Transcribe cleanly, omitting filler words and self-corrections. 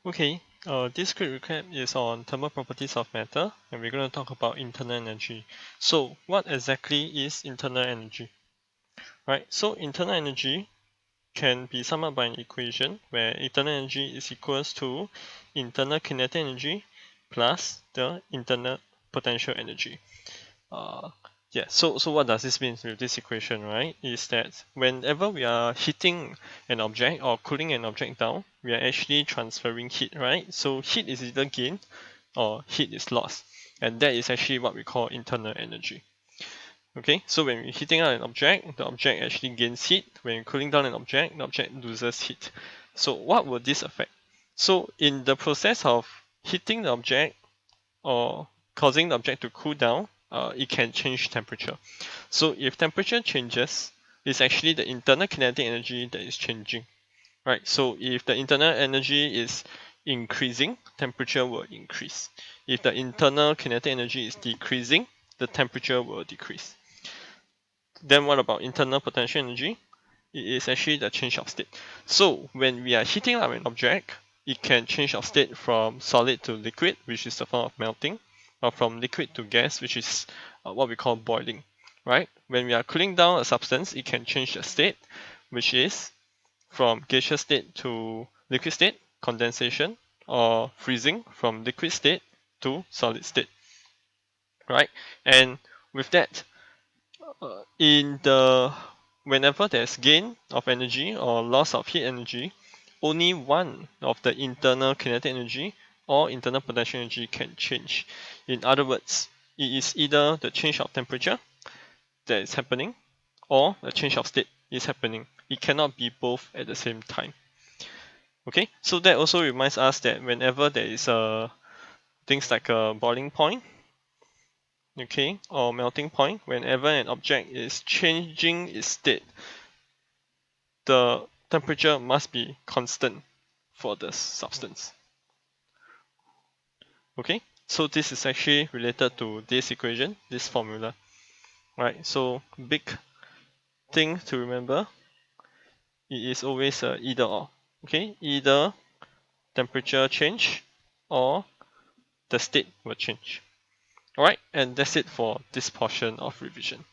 Okay, this quick recap is on thermal properties of matter, and we're going to talk about internal energy. So, what exactly is internal energy? Right, so internal energy can be summed up by an equation where internal energy is equals to internal kinetic energy plus the internal potential energy. Uh, so what does this mean with this equation, right? Is that whenever we are heating an object or cooling an object down, we are actually transferring heat, right? So heat is either gained or heat is lost. And that is actually what we call internal energy. Okay, so when we're heating up an object, the object actually gains heat. When you're cooling down an object, the object loses heat. So what will this affect? So in the process of heating the object or causing the object to cool down, it can change temperature. So if temperature changes, it's actually the internal kinetic energy that is changing, right? So if the internal energy is increasing, temperature will increase. If the internal kinetic energy is decreasing, the temperature will decrease. Then what about internal potential energy? It is actually the change of state. So when we are heating up an object, it can change of state from solid to liquid, which is the form of melting, or from liquid to gas, which is what we call boiling, right? When we are cooling down a substance, it can change the state, which is from gaseous state to liquid state, condensation, or freezing from liquid state to solid state, right? And with that, in the whenever there's gain of energy or loss of heat energy, only one of the internal kinetic energy or internal potential energy can change. In other words, it is either the change of temperature that is happening or a change of state is happening. It cannot be both at the same time. Okay, so that also reminds us that whenever there is a things like a boiling point, okay, or melting point, whenever an object is changing its state, the temperature must be constant for the substance. Okay, so this is actually related to this equation, this formula. Right, so big thing to remember, it is always either or. Okay, either temperature change or the state will change. Alright, and that's it for this portion of revision.